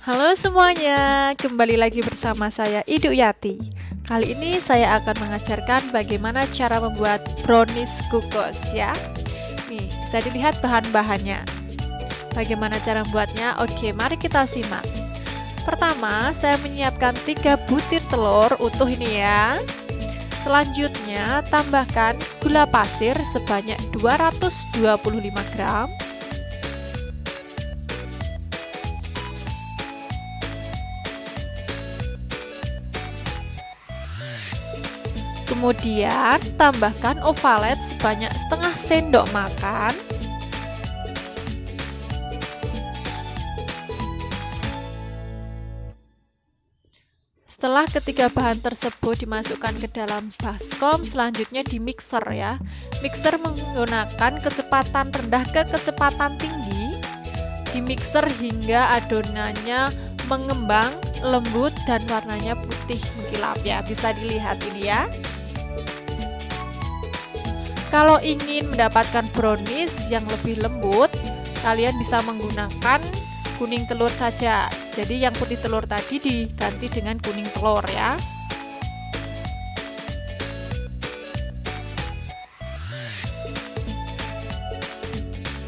Halo semuanya, kembali lagi bersama saya Idu Yati. Kali ini saya akan mengajarkan bagaimana cara membuat brownies glucose ya. Nih, bisa dilihat bahan-bahannya. Bagaimana cara membuatnya? Oke, mari kita simak. Pertama, saya menyiapkan 3 butir telur utuh ini ya. Selanjutnya, tambahkan gula pasir sebanyak 225 gram. Kemudian tambahkan ovalet sebanyak setengah sendok makan. Setelah ketiga bahan tersebut dimasukkan ke dalam baskom, selanjutnya di mixer ya. Mixer menggunakan kecepatan rendah ke kecepatan tinggi. Di mixer hingga adonannya mengembang, lembut dan warnanya putih mengkilap ya. Bisa dilihat ini ya. Kalau ingin mendapatkan brownies yang lebih lembut, kalian bisa menggunakan kuning telur saja. Jadi yang putih telur tadi diganti dengan kuning telur ya.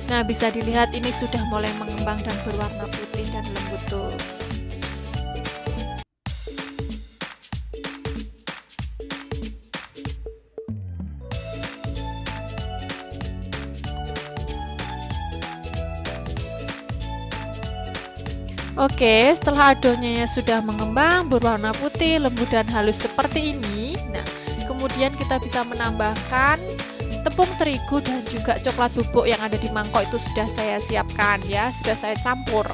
Nah, bisa dilihat ini sudah mulai mengembang dan berwarna putih dan lembut tuh. Oke, setelah adonannya sudah mengembang, berwarna putih, lembut dan halus seperti ini. Nah, kemudian kita bisa menambahkan tepung terigu dan juga coklat bubuk yang ada di mangkok itu sudah saya siapkan ya, sudah saya campur.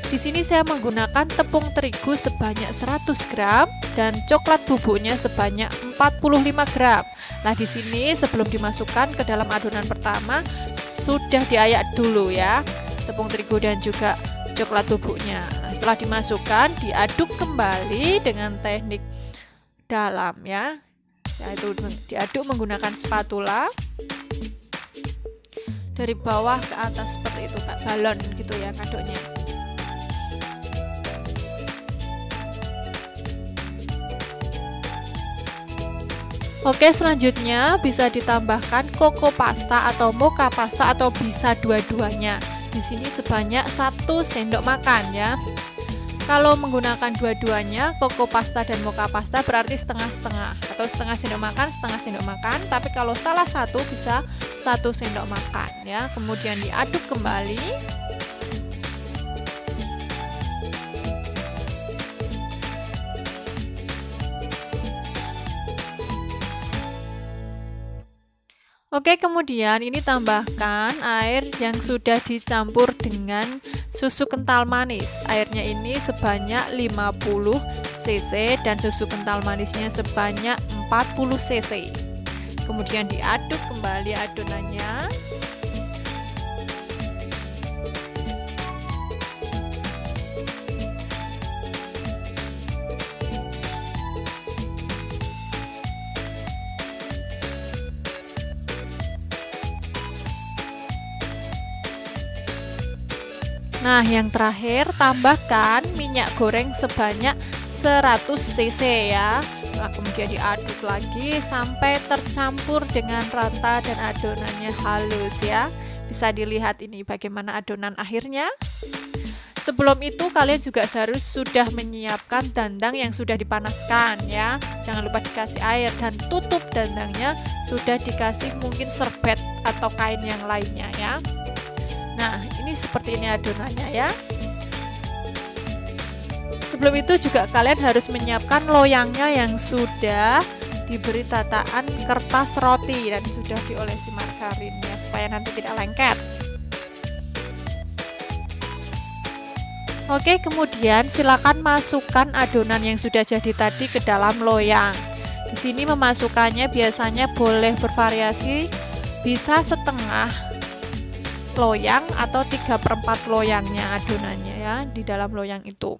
Di sini saya menggunakan tepung terigu sebanyak 100 gram dan coklat bubuknya sebanyak 45 gram. Nah, di sini sebelum dimasukkan ke dalam adonan pertama sudah diayak dulu ya, tepung terigu dan juga coklat bubuknya. Nah, setelah dimasukkan diaduk kembali dengan teknik dalam ya, yaitu diaduk menggunakan spatula dari bawah ke atas seperti itu, kayak balon gitu ya aduknya. Oke, selanjutnya bisa ditambahkan koko pasta atau mocha pasta atau bisa dua-duanya. Di sini sebanyak 1 sendok makan ya. Kalau menggunakan dua-duanya, koko pasta dan mocha pasta berarti setengah-setengah atau setengah sendok makan, setengah sendok makan. Tapi kalau salah satu bisa 1 sendok makan ya. Kemudian diaduk kembali. Oke, kemudian ini tambahkan air yang sudah dicampur dengan susu kental manis. Airnya ini sebanyak 50 cc dan susu kental manisnya sebanyak 40 cc. Kemudian diaduk kembali adonannya. Nah, yang terakhir tambahkan minyak goreng sebanyak 100 cc ya. Nah, kemudian diaduk lagi sampai tercampur dengan rata dan adonannya halus ya. Bisa dilihat ini bagaimana adonan akhirnya. Sebelum itu kalian juga harus sudah menyiapkan dandang yang sudah dipanaskan ya. Jangan lupa dikasih air dan tutup dandangnya sudah dikasih mungkin serbet atau kain yang lainnya ya. Nah, ini seperti ini adonannya ya. Sebelum itu juga kalian harus menyiapkan loyangnya yang sudah diberi tataan kertas roti dan sudah diolesi margarin ya, supaya nanti tidak lengket. Oke, kemudian silakan masukkan adonan yang sudah jadi tadi ke dalam loyang. Di sini memasukkannya biasanya boleh bervariasi, bisa setengah loyang atau 3/4 loyangnya adonannya ya di dalam loyang itu.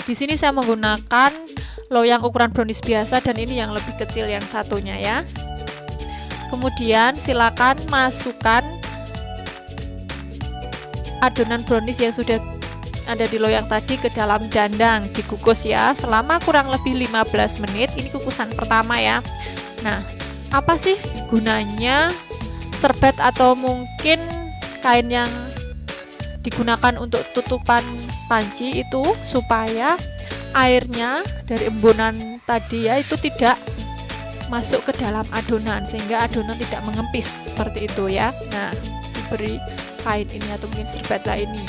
Di sini saya menggunakan loyang ukuran brownies biasa dan ini yang lebih kecil yang satunya ya. Kemudian silakan masukkan adonan brownies yang sudah ada di loyang tadi ke dalam dandang, dikukus ya selama kurang lebih 15 menit. Ini kukusan pertama ya. Nah, apa sih gunanya serbet atau mungkin kain yang digunakan untuk tutupan panci itu? Supaya airnya dari embunan tadi ya itu tidak masuk ke dalam adonan, sehingga adonan tidak mengempis seperti itu ya. Nah, diberi kain ini atau mungkin serbet lah ini.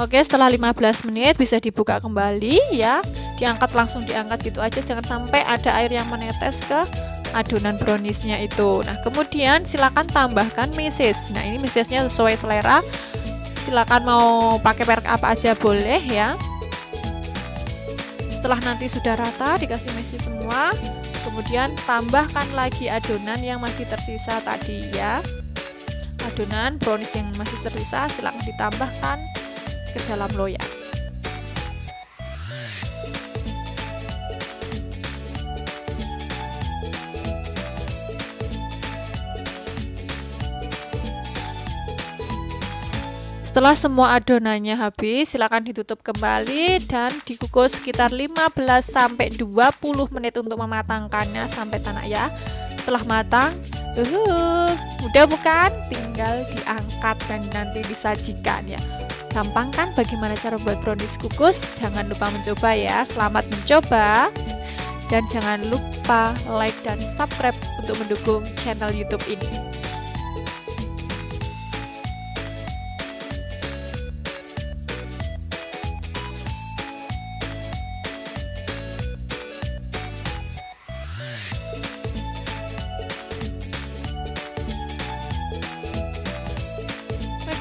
Oke, setelah 15 menit bisa dibuka kembali ya. Langsung diangkat gitu aja, jangan sampai ada air yang menetes ke adonan browniesnya itu. Nah, kemudian silakan tambahkan meses. Nah, ini mesesnya sesuai selera. Silakan mau pakai merek apa aja boleh ya. Setelah nanti sudah rata dikasih meses semua, kemudian tambahkan lagi adonan yang masih tersisa tadi ya. Adonan brownies yang masih tersisa silakan ditambahkan ke dalam loyang. Setelah semua adonannya habis, silakan ditutup kembali dan dikukus sekitar 15-20 menit untuk mematangkannya sampai tanak ya. Setelah matang, udah bukan? Tinggal diangkat dan nanti disajikan ya. Gampang kan bagaimana cara buat brownies kukus? Jangan lupa mencoba ya. Selamat mencoba. Dan jangan lupa like dan subscribe untuk mendukung channel YouTube ini.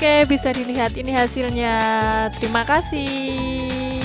Oke, bisa dilihat ini hasilnya. Terima kasih.